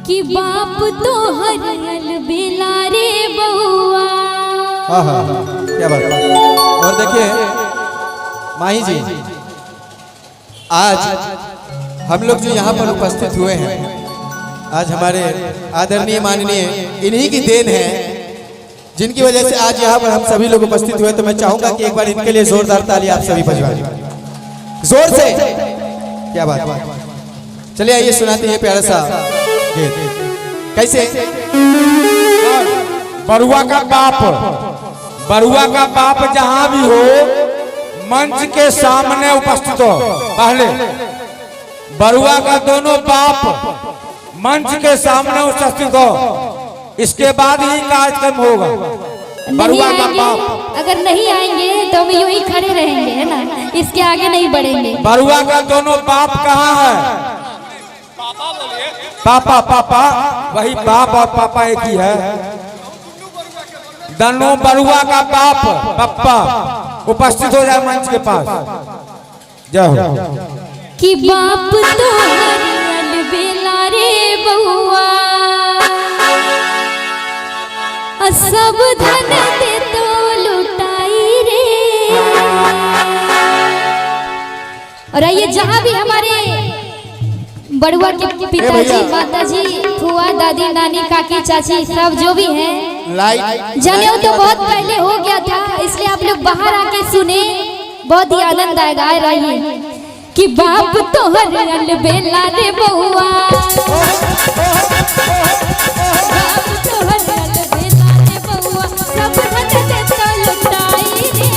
कि बाप तो हरियल बेला रे बउआ। क्या बात। और देखिए माही जी, आज हम लोग जो यहाँ पर उपस्थित हुए हैं, आज हमारे आदरणीय माननीय इन्हीं की देन है, जिनकी वजह से आज यहाँ पर हम सभी लोग उपस्थित हुए। तो मैं चाहूंगा कि एक बार इनके लिए जोरदार ताली आप सभी बजवाएं जोर से। क्या बात। चलिए आइए सुनाते हैं प्यारा सा गीत। कैसे? बरुआ का बाप जहां भी हो मंच के सामने उपस्थित हो। पहले बरुआ का दोनों बाप मंच के सामने उपस्थित हो, इसके बाद ही कार्यक्रम होगा। बरुआ का बाप अगर नहीं आएंगे तो हम यूं ही खड़े रहेंगे, है ना, इसके आगे नहीं बढ़ेंगे। बरुआ का दोनों बाप कहाँ है? पापा पापा, वही बाप और पापा एक ही है। दोनों बरुआ का बाप पप्पा उपस्थित हो जाए मंच के पास। जय हो। कि बाप तो हरियल बेला रे बउआ, सब धन दे तो लुटाई रे। और आइए जहां भी हमारे बड़ुआ के पिताजी, माताजी, फुआ, दादी, नानी, काकी, चाची सब जो भी हैं, जनेऊ तो बहुत पहले हो गया था, इसलिए आप लोग बाहर आके सुने, बहुत ही आनंद आएगा। आइए कि बाप तो हरियल बेला रे बउआ, बाप तो हरियल बेला रे बउआ, सब धन दे तो लुटाई रे।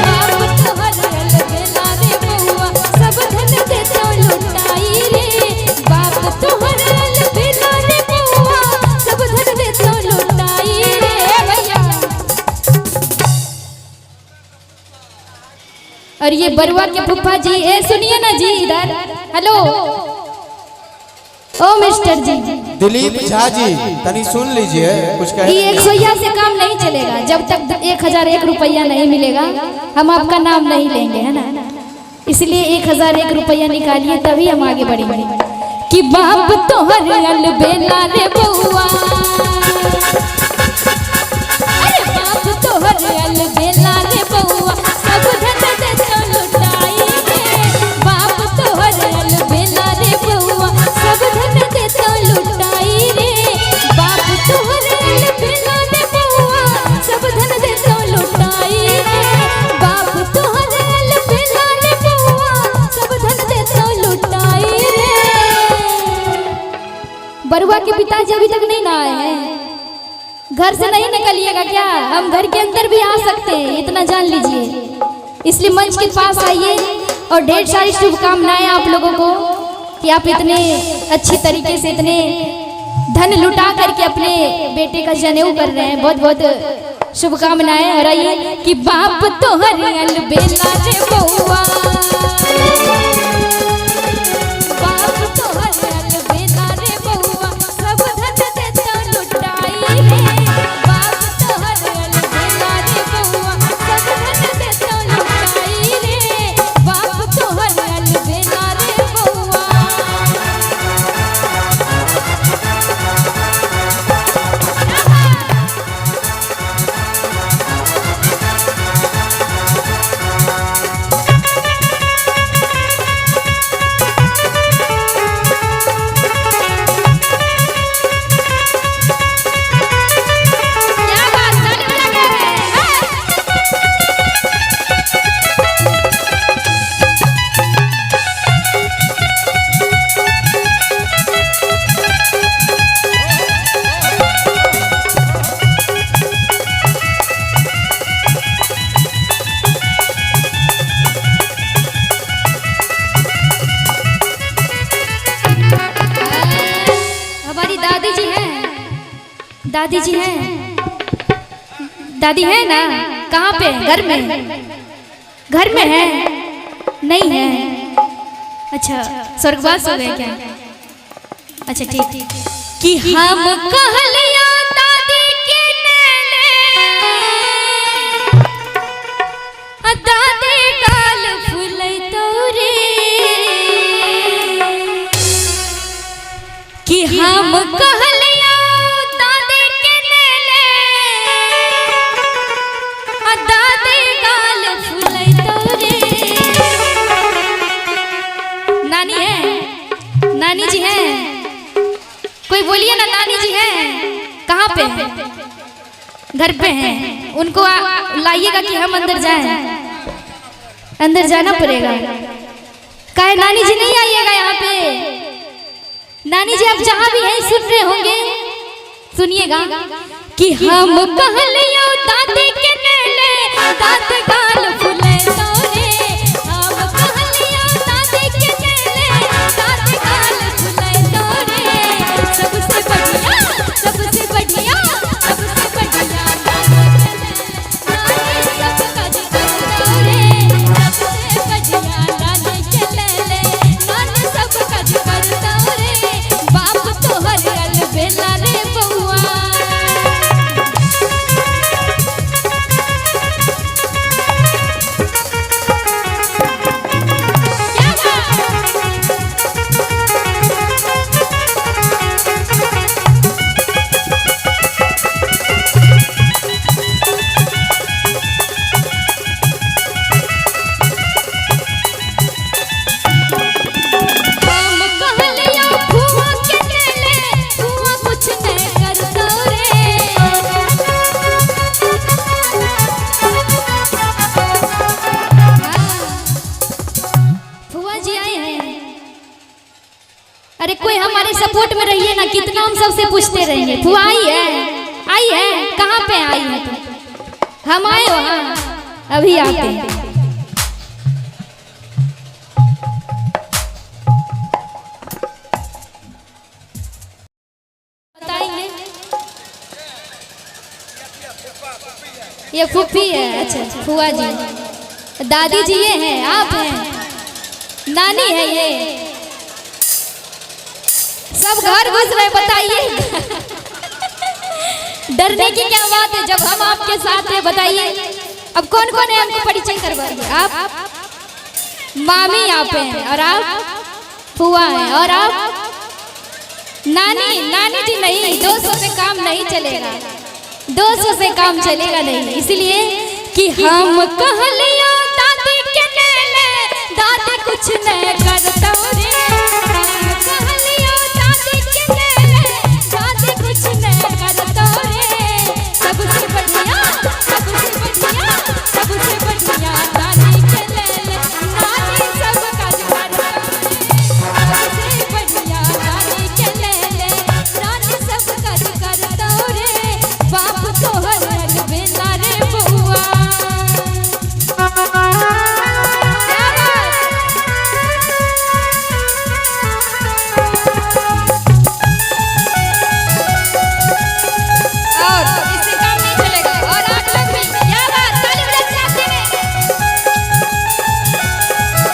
बाप तो हरियल बेला रे बउआ, सब धन दे तो लुटाई रे। बाप तो हरियल बेला रे बउआ, सब धन दे तो लुटाई रे भैया। और ये बरुआ के फूफा जी, सुनिए ना जी, इधर हेलो। ओ मिस्टर जी, दिलीप झा जी, तनी सुन लीजिए कुछ कह। ये 100 से काम नहीं चलेगा, जब तक 1001 रुपया नहीं मिलेगा हम आपका नाम नहीं लेंगे, है ना। इसलिए 1001 रुपया निकालिए तभी हम आगे बढ़ेंगे। कि बाप तो हरियल बेला रे बउआ, अरे बाप तो हरियल बेला रे बउआ, सब धन दे तो लुटाई रे। बाप तो हरियल बेला रे बउआ, सब धन दे तो लुटाई रे। बाप तो हरियल बेला रे बउआ, सब धन दे तो लुटाई रे। बाप तो हरियल बेला रे बउआ, सब धन दे तो लुटाई रे। बरुआ के पिताजी अभी तक नहीं ना आए हैं, घर से नहीं निकलिएगा क्या? हम घर के अंदर भी आ सकते हैं, इतना जान लीजिए। इसलिए मंच के पास आइए और ढेर सारी शुभकामनाएं आप लोगों को कि आप इतने अच्छी तरीके से इतने धन लुटा करके अपने बेटे का जनेऊ कर रहे हैं। बहुत बहुत शुभकामनाएं। और आइए कि बाप तो हरियल बेला रे बउआ, बाप तो हरियल बेला रे बउआ, सब धन दे तो लुटाई रे। बाप तो हरियल बेला रे बउआ, सब धन दे तो लुटाई रे। बाप तो हरियल बेला रे बउआ। क्या बात, ताली बजा के। हमारी दादी जी हैं, दादी जी हैं, दादी है ना? कहाँ पे? घर में? घर में है? नहीं है? अच्छा, स्वर्गवास हो गए क्या? अच्छा ठीक। कि हम कहलिया दादी के नेने, दादी गाल फुलै तोरे। कि हम कहलिया दादी के नेले दादी गाल फुलै तोरे। नानी है, नानी जी है, कोई बोलिए ना नानी जी है। कहाँ पे है? घर पे हैं। उनको लाइएगा कि हम अंदर जाएं। अंदर जाना पड़ेगा। काहे नानी जी नहीं आइएगा यहाँ पे? नानी जी आप जहाँ भी हैं सुन रहे होंगे, सुनिएगा कि हम कहलियो दादी के नेले दाद गाल फुलै तोरे। हम कहलियो दादी के नेले दाद गाल फुलै तोरे। सबसे बढ़िया, सबसे बढ़िया, सबसे बढ़िया नानी सब काज कर तोरे। सबसे बढ़िया नानी के नेले नानी सब काज कर तोरे। बाप तोहर अलबेला रे बउआ। हम कहलिया फुआ के नेले फुआ कुछ नहीं कर तोरे। फुआ जी आए हैं। अरे कोई हमारे सपोर्ट में रहिए ना, कितना हम सबसे पूछते रहेंगे। फुआ आई है, आई है, कहाँ पे आई है तुम? हम आए वहाँ अभी आते हैं। बताएंगे ये फूफी है। अच्छा अच्छा, फुआ जी, दादी जी ये हैं, आप हैं, नानी है ये। सब घर घुस रहे, बताइए डरने की क्या बात है जब हम आपके साथ हैं। बताइए अब कौन कौन है, हमको परिचय करवाइए। आप मामी आप हैं, और आप फुआ हैं, और आप नानी। नानी जी नहीं, 200 से काम नहीं चलेगा, 200 से काम चलेगा नहीं। इसलिए कि हम कहलियो दादी के नेले दादी कुछ नहीं कर तोरे। हम कहलियो दादी के नेले दादी कुछ नहीं कर तोरे। सबसे बढ़िया, सबसे बढ़िया, सबसे बढ़िया नानी के नेले नानी सब काज कर तोरे। सबसे बढ़िया नानी के नेले नानी सब काज कर तोरे। बाप तोहर अलबेला रे बउआ। और इससे काम नहीं चलेगा। और आप लोग भी क्या बात, ताली बजा के आप देंगे।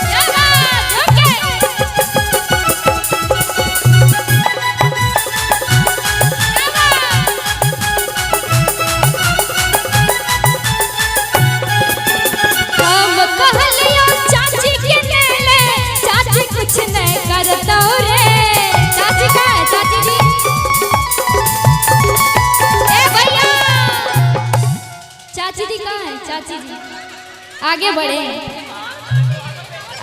क्या बात, ओके। हम कहलियो चाची के नेले चाची कुछ नहीं कर तोरे। चाची कहाँ है? चाची जी, ए भैया, चाची जी कहाँ है? चाची जी आगे बढ़े।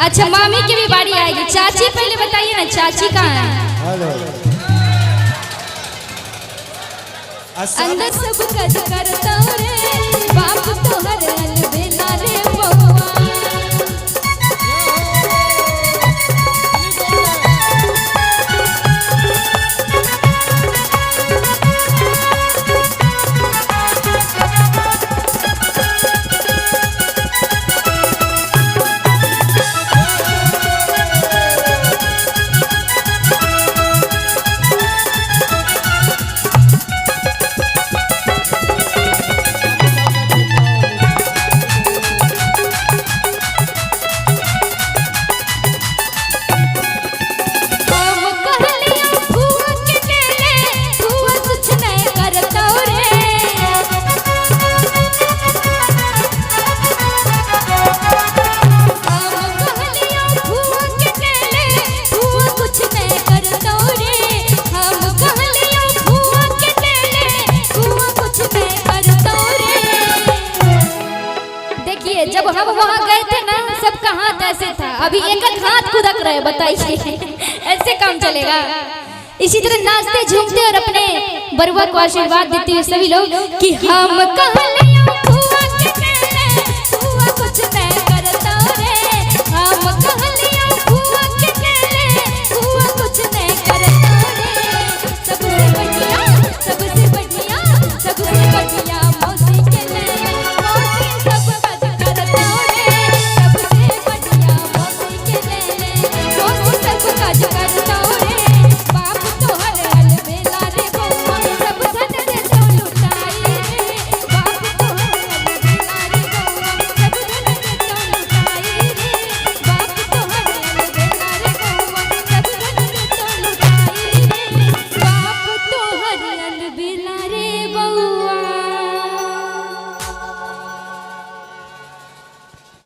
अच्छा मामी की भी बारी आएगी। चाची पहले बताइए ना, चाची कहाँ है? हेलो अंदर सब काज कर तोरे। बाप तोहर अलबेला रे बउआ। का हाथ ऐसे था, अभी एक एक हाथ खुदक रहे, बताइए ऐसे काम चलेगा? इसी तरह नाचते झूमते और अपने बरुआ को आशीर्वाद देते हुए सभी लोग कि हम कहले